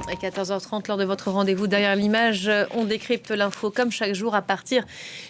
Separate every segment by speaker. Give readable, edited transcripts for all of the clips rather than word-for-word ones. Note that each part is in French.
Speaker 1: À 14h30, lors de votre rendez-vous derrière l'image, on décrypte l'info comme chaque jour à partir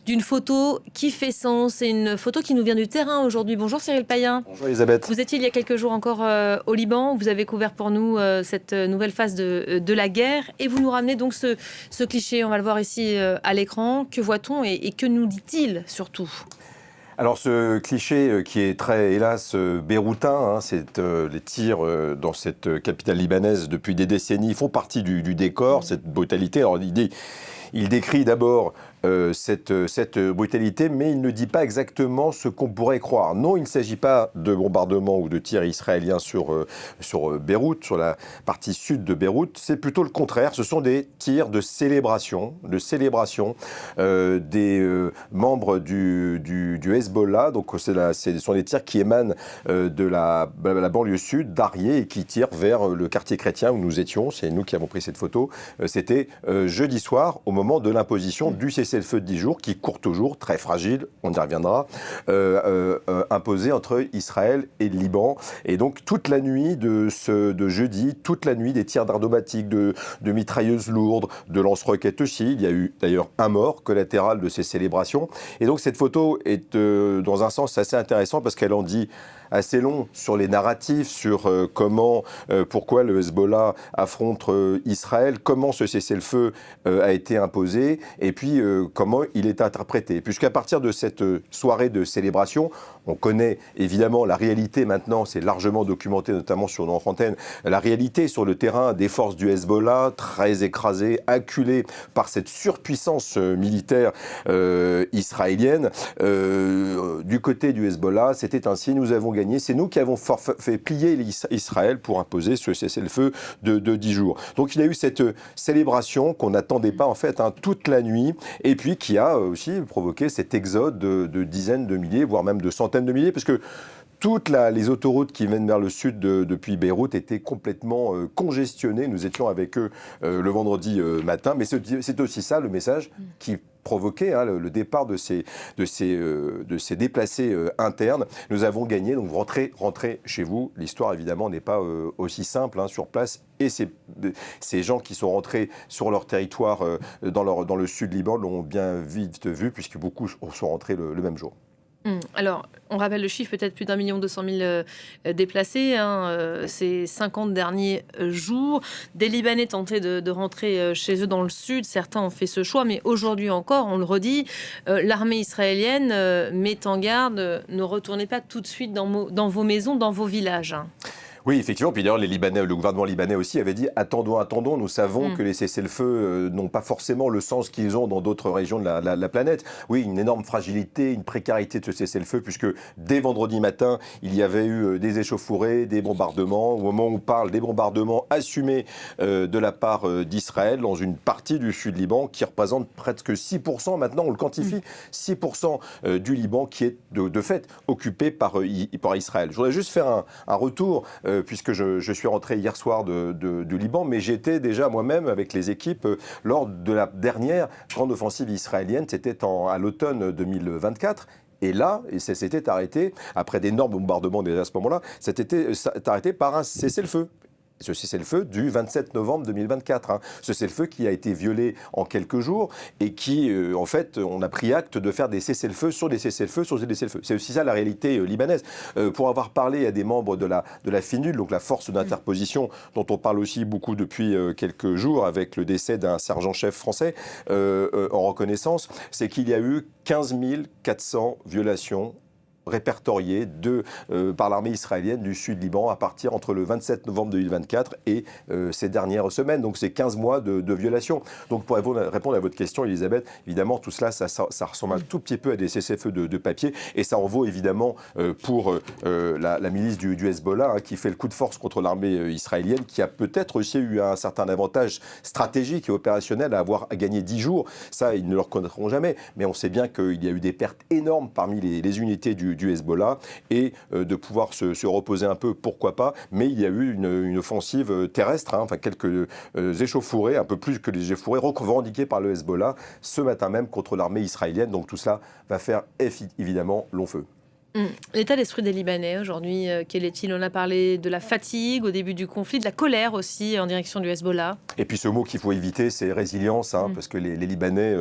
Speaker 1: d'une photo qui fait sens. C'est une photo qui nous vient du terrain aujourd'hui. Bonjour Cyril Payen.
Speaker 2: Bonjour Elisabeth.
Speaker 1: Vous étiez il y a quelques jours encore au Liban. Vous avez couvert pour nous cette nouvelle phase de la guerre. Et vous nous ramenez donc ce cliché, on va le voir ici à l'écran. Que voit-on et que nous dit-il surtout ?
Speaker 2: Alors ce cliché qui est très, hélas, béroutin, c'est les tirs dans cette capitale libanaise depuis des décennies font partie du décor, cette brutalité. Alors il décrit d'abord cette brutalité, mais il ne dit pas exactement ce qu'on pourrait croire. Non, il ne s'agit pas de bombardements ou de tirs israéliens sur Beyrouth, sur la partie sud de Beyrouth. C'est plutôt le contraire. Ce sont des tirs de célébration des membres du Hezbollah. Donc ce sont des tirs qui émanent de la banlieue sud, d'Arié, et qui tirent vers le quartier chrétien où nous étions. C'est nous qui avons pris cette photo. C'était jeudi soir, au moment de l'imposition du cessez-le-feu de 10 jours, qui court toujours, très fragile, on y reviendra, imposé entre Israël et le Liban. Et donc toute la nuit de jeudi, toute la nuit, des tirs d'ardomatiques, de mitrailleuses lourdes, de lance-roquettes aussi. Il y a eu d'ailleurs un mort collatéral de ces célébrations. Et donc cette photo est dans un sens assez intéressant parce qu'elle en dit assez long sur les narratifs, sur pourquoi le Hezbollah affronte Israël, comment ce cessez-le-feu a été imposé, et puis comment il est interprété. Puisqu'à partir de cette soirée de célébration, on connaît évidemment la réalité maintenant, c'est largement documenté, notamment sur notre antenne, la réalité sur le terrain des forces du Hezbollah, très écrasées, acculées par cette surpuissance militaire israélienne. Du côté du Hezbollah, c'était ainsi, nous avons gagné. C'est nous qui avons fait plier Israël pour imposer ce cessez-le-feu de 10 jours. Donc il y a eu cette célébration qu'on n'attendait pas en fait toute la nuit, et puis qui a aussi provoqué cet exode de dizaines de milliers, voire même de centaines de milliers, parce que toutes les autoroutes qui mènent vers le sud depuis Beyrouth étaient complètement congestionnées. Nous étions avec eux le vendredi matin, mais c'est aussi ça le message qui provoqué le départ de ces déplacés internes. Nous avons gagné, donc rentrez chez vous. L'histoire, évidemment, n'est pas aussi simple sur place. Et ces gens qui sont rentrés sur leur territoire dans le sud Liban l'ont bien vite vu, puisque beaucoup sont rentrés le même jour.
Speaker 1: Alors, on rappelle le chiffre, peut-être plus d'1 200 000 déplacés ces 50 derniers jours. Des Libanais tentaient de rentrer chez eux dans le sud. Certains ont fait ce choix, mais aujourd'hui encore, on le redit, l'armée israélienne met en garde, ne retournez pas tout de suite dans vos maisons, dans vos villages.
Speaker 2: Oui, effectivement. Puis d'ailleurs, le gouvernement libanais aussi avait dit attendons. Nous savons que les cessez-le-feu n'ont pas forcément le sens qu'ils ont dans d'autres régions de la planète. Oui, une énorme fragilité, une précarité de ce cessez-le-feu, puisque dès vendredi matin, il y avait eu des échauffourées, des bombardements. Au moment où on parle, des bombardements assumés de la part d'Israël dans une partie du sud Liban qui représente presque 6%. Maintenant, on le quantifie, 6% du Liban qui est de fait occupé par Israël. Je voudrais juste faire un retour. Puisque je suis rentré hier soir du Liban, mais j'étais déjà moi-même avec les équipes lors de la dernière grande offensive israélienne, c'était à l'automne 2024. Et là, ça s'était arrêté, après d'énormes bombardements déjà à ce moment-là, c'était arrêté par un cessez-le-feu. Ce cessez-le-feu du 27 novembre 2024. Ce cessez-le-feu qui a été violé en quelques jours et qui, en fait, on a pris acte de faire des cessez-le-feu sur des cessez-le-feu sur des cessez-le-feu. C'est aussi ça la réalité libanaise. Pour avoir parlé à des membres de la FINUL, donc la force d'interposition, dont on parle aussi beaucoup depuis quelques jours avec le décès d'un sergent-chef français en reconnaissance, c'est qu'il y a eu 15 400 violations répertoriés par l'armée israélienne du sud Liban à partir entre le 27 novembre 2024 et ces dernières semaines. Donc c'est 15 mois de violation. Donc pour répondre à votre question, Elisabeth, évidemment tout cela, ça ressemble un tout petit peu à des cessez-le-feu de papier, et ça en vaut évidemment pour la milice du Hezbollah qui fait le coup de force contre l'armée israélienne, qui a peut-être aussi eu un certain avantage stratégique et opérationnel à avoir gagné 10 jours. Ça, ils ne le reconnaîtront jamais, mais on sait bien qu'il y a eu des pertes énormes parmi les unités du Hezbollah, et de pouvoir se reposer un peu, pourquoi pas, mais il y a eu une offensive terrestre, quelques échauffourées, un peu plus que les échauffourées revendiquées par le Hezbollah ce matin même contre l'armée israélienne. Donc tout cela va faire évidemment long feu.
Speaker 1: L'état d'esprit des Libanais aujourd'hui, quel est-il? On a parlé de la fatigue au début du conflit, de la colère aussi en direction du Hezbollah.
Speaker 2: Et puis ce mot qu'il faut éviter, c'est résilience, parce que les Libanais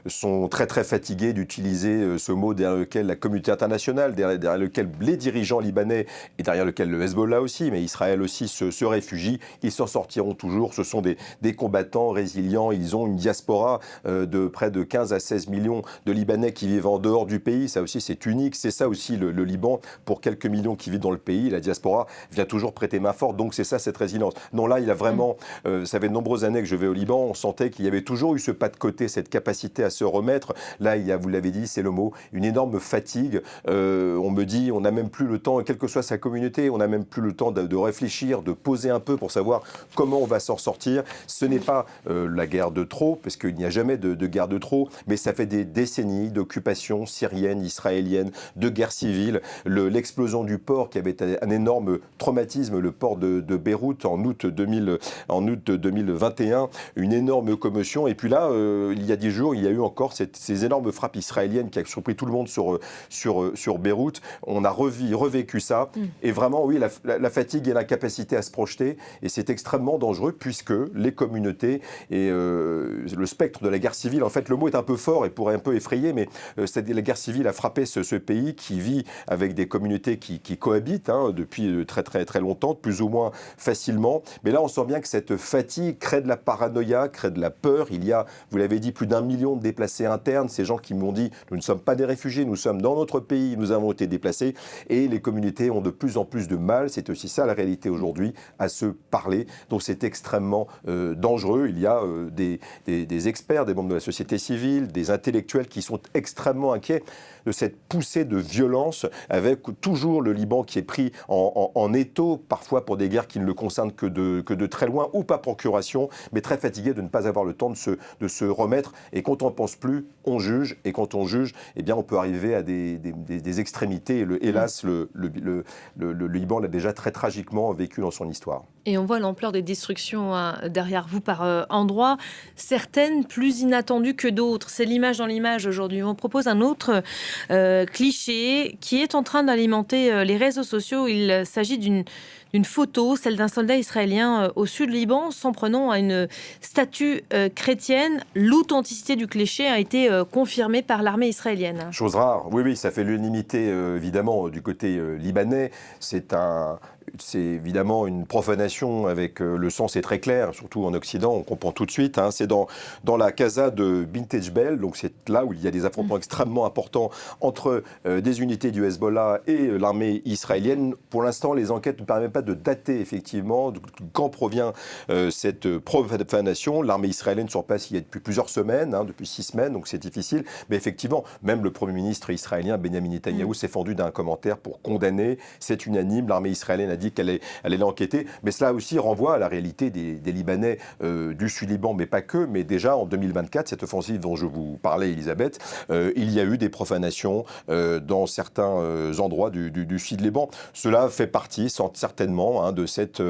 Speaker 2: sont très très fatigués d'utiliser ce mot derrière lequel la communauté internationale, derrière lequel les dirigeants libanais et derrière lequel le Hezbollah aussi, mais Israël aussi se réfugient. Ils s'en sortiront toujours. Ce sont des combattants résilients. Ils ont une diaspora de près de 15 à 16 millions de Libanais qui vivent en dehors du pays. Ça aussi, c'est unique. C'est ça aussi le Liban. Pour quelques millions qui vivent dans le pays, la diaspora vient toujours prêter main forte. Donc c'est ça, cette résilience. Non, là, il a vraiment... ça fait de nombreuses années que je vais au Liban. On sentait qu'il y avait toujours eu ce pas de côté, cette capacité à se remettre. Là, il y a, vous l'avez dit, c'est le mot, une énorme fatigue. On me dit, on n'a même plus le temps, quelle que soit sa communauté, on n'a même plus le temps de réfléchir, de poser un peu pour savoir comment on va s'en sortir. Ce n'est pas la guerre de trop, parce qu'il n'y a jamais de guerre de trop, mais ça fait des décennies d'occupation syrienne, israélienne, de guerre civile. L'explosion du port qui avait un énorme traumatisme, le port de Beyrouth en août 2021, une énorme commotion. Et puis là, il y a 10 jours, il y a eu encore ces énormes frappes israéliennes qui ont surpris tout le monde sur Beyrouth. On a revécu ça. Et vraiment, oui, la fatigue et l'incapacité à se projeter. Et c'est extrêmement dangereux puisque les communautés et le spectre de la guerre civile, en fait, le mot est un peu fort et pourrait un peu effrayer, mais la guerre civile a frappé ce pays qui vit avec des communautés qui cohabitent depuis très, très, très longtemps, plus ou moins facilement. Mais là, on sent bien que cette fatigue crée de la paranoïa, crée de la peur. Il y a, vous l'avez dit, plus d'1 million de déplacés internes. Ces gens qui m'ont dit, nous ne sommes pas des réfugiés, nous sommes dans notre pays, nous avons été déplacés. Et les communautés ont de plus en plus de mal, c'est aussi ça la réalité aujourd'hui, à se parler. Donc c'est extrêmement dangereux. Il y a des experts, des membres de la société civile, des intellectuels qui sont extrêmement inquiets de cette poussée de violence, avec toujours le Liban qui est pris en étau, parfois pour des guerres qui ne le concernent que de très loin, ou par procuration, mais très fatigué de ne pas avoir le temps de se remettre. Et quand on ne pense plus, on juge. Et quand on juge, eh bien, on peut arriver à des extrémités. Et hélas, le Liban l'a déjà très tragiquement vécu dans son histoire.
Speaker 1: Et on voit l'ampleur des destructions derrière vous par endroits, certaines plus inattendues que d'autres. C'est l'image dans l'image aujourd'hui. On propose un autre cliché qui est en train d'alimenter les réseaux sociaux. Il s'agit d'une photo, celle d'un soldat israélien au sud Liban, s'en prenant à une statue chrétienne. L'authenticité du cliché a été confirmée par l'armée israélienne.
Speaker 2: Chose rare, oui, ça fait l'unanimité évidemment du côté libanais. C'est évidemment une profanation avec le sens est très clair, surtout en Occident, on comprend tout de suite. C'est dans la casa de Bint Jbel, donc c'est là où il y a des affrontements extrêmement importants entre des unités du Hezbollah et l'armée israélienne. Pour l'instant, les enquêtes ne permettent pas de dater effectivement quand provient cette profanation. L'armée israélienne sur place il y a depuis plusieurs semaines, depuis 6 semaines, donc c'est difficile. Mais effectivement, même le Premier ministre israélien Benjamin Netanyahou s'est fendu d'un commentaire pour condamner. C'est unanime, l'armée israélienne a dit qu'elle allait enquêter, mais cela aussi renvoie à la réalité des Libanais du Sud-Liban, mais pas que, mais déjà en 2024, cette offensive dont je vous parlais, Elisabeth, il y a eu des profanations dans certains endroits du Sud-Liban. Cela fait partie, certainement, de cette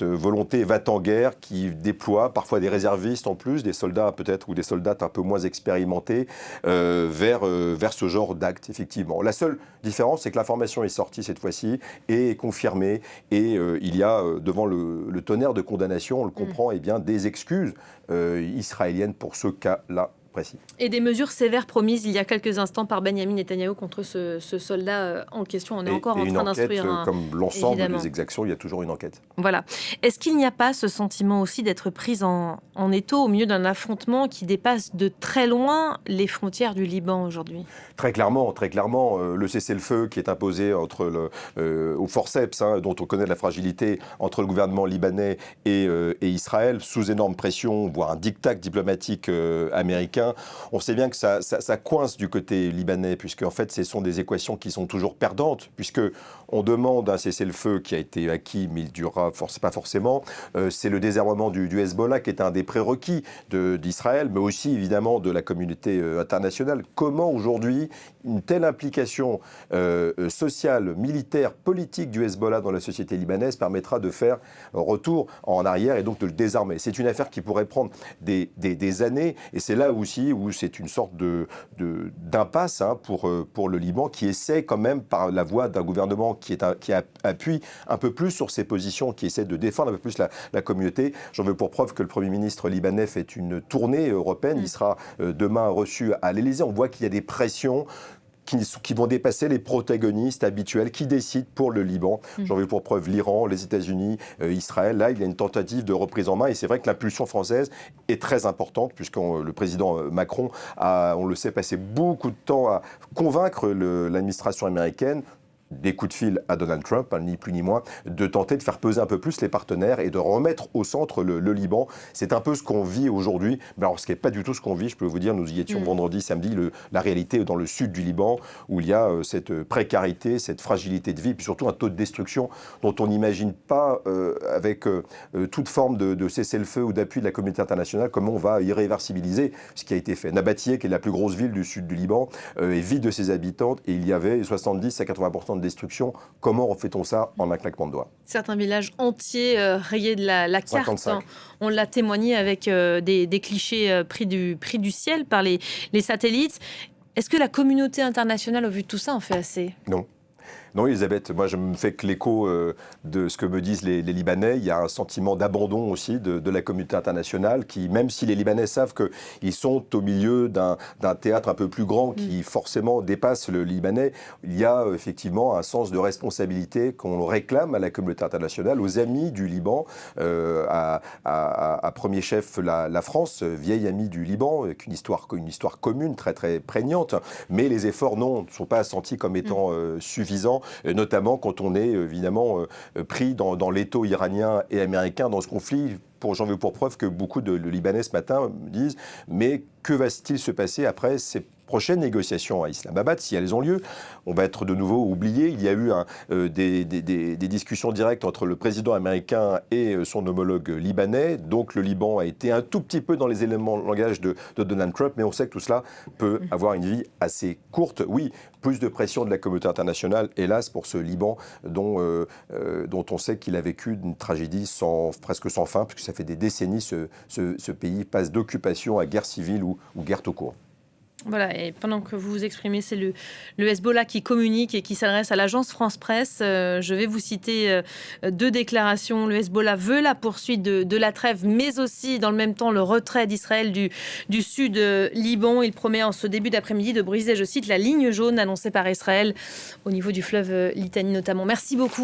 Speaker 2: volonté va-t-en-guerre qui déploie parfois des réservistes en plus, des soldats peut-être, ou des soldats un peu moins expérimentés, vers ce genre d'actes, effectivement. La seule différence, c'est que l'information est sortie cette fois-ci et est confirmée. Et il y a devant le tonnerre de condamnation, on le comprend, des excuses israéliennes pour ce cas-là précis.
Speaker 1: Et des mesures sévères promises il y a quelques instants par Benjamin Netanyahou contre ce soldat en question. On est encore en train d'instruire.
Speaker 2: Comme l'ensemble des exactions, il y a toujours une enquête.
Speaker 1: Voilà. Est-ce qu'il n'y a pas ce sentiment aussi d'être pris en étau au milieu d'un affrontement qui dépasse de très loin les frontières du Liban aujourd'hui ?
Speaker 2: Très clairement, le cessez-le-feu qui est imposé au forceps, dont on connaît la fragilité entre le gouvernement libanais et Israël, sous énorme pression, voire un diktat diplomatique américain. On sait bien que ça coince du côté libanais, puisque en fait, ce sont des équations qui sont toujours perdantes, puisque on demande un cessez-le-feu qui a été acquis, mais il ne durera pas forcément. C'est le désarmement du Hezbollah qui est un des prérequis d'Israël, mais aussi évidemment de la communauté internationale. Comment aujourd'hui une telle implication sociale, militaire, politique du Hezbollah dans la société libanaise permettra de faire retour en arrière et donc de le désarmer? C'est une affaire qui pourrait prendre des années, et c'est là où aussi où c'est une sorte d'impasse pour le Liban, qui essaie quand même, par la voie d'un gouvernement qui appuie un peu plus sur ses positions, qui essaie de défendre un peu plus la communauté. J'en veux pour preuve que le Premier ministre libanais fait une tournée européenne. Il sera demain reçu à l'Élysée. On voit qu'il y a des pressions qui vont dépasser les protagonistes habituels qui décident pour le Liban. J'en veux pour preuve l'Iran, les États-Unis, Israël. Là, il y a une tentative de reprise en main et c'est vrai que l'impulsion française est très importante puisque le président Macron a, on le sait, passé beaucoup de temps à convaincre l'administration américaine, des coups de fil à Donald Trump, ni plus ni moins, de tenter de faire peser un peu plus les partenaires et de remettre au centre le Liban. C'est un peu ce qu'on vit aujourd'hui. Mais alors, ce qui n'est pas du tout ce qu'on vit, je peux vous dire, nous y étions vendredi, samedi, la réalité dans le sud du Liban, où il y a cette précarité, cette fragilité de vie, puis surtout un taux de destruction dont on n'imagine pas, avec toute forme de cessez-le-feu ou d'appui de la communauté internationale, comment on va irréversibiliser ce qui a été fait. Nabatie, qui est la plus grosse ville du sud du Liban, est vide de ses habitants, et il y avait 70 à 80% de destruction. Comment refait-on ça en un claquement de doigts?
Speaker 1: Certains villages entiers rayés de la carte.
Speaker 2: 55.
Speaker 1: On l'a témoigné avec des clichés pris du ciel par les satellites. Est-ce que la communauté internationale, au vu de tout ça, en fait assez?
Speaker 2: Non. Non, Elisabeth, moi je me fais que l'écho de ce que me disent les Libanais. Il y a un sentiment d'abandon aussi de la communauté internationale qui, même si les Libanais savent qu'ils sont au milieu d'un théâtre un peu plus grand qui forcément dépasse le Libanais, il y a effectivement un sens de responsabilité qu'on réclame à la communauté internationale, aux amis du Liban, à premier chef la France, vieille amie du Liban, avec une histoire commune très très prégnante, mais les efforts ne sont pas sentis comme étant suffisants. Notamment quand on est évidemment pris dans l'étau iranien et américain dans ce conflit. J'en veux pour preuve que beaucoup de Libanais ce matin me disent « Mais que va-t-il se passer après ces prochaines négociations à Islamabad, si elles ont lieu? On va être de nouveau oublié. Il y a eu des discussions directes entre le président américain et son homologue libanais. Donc le Liban a été un tout petit peu dans les éléments de langage de Donald Trump, mais on sait que tout cela peut avoir une vie assez courte. Oui, plus de pression de la communauté internationale, hélas, pour ce Liban dont on sait qu'il a vécu une tragédie presque sans fin, puisque ça fait des décennies ce pays passe d'occupation à guerre civile ou guerre tout court.
Speaker 1: Voilà, et pendant que vous vous exprimez, c'est le Hezbollah qui communique et qui s'adresse à l'agence France Presse. Je vais vous citer deux déclarations. Le Hezbollah veut la poursuite de la trêve, mais aussi, dans le même temps, le retrait d'Israël du sud Liban. Il promet en ce début d'après-midi de briser, je cite, la ligne jaune annoncée par Israël au niveau du fleuve Litanie notamment. Merci beaucoup.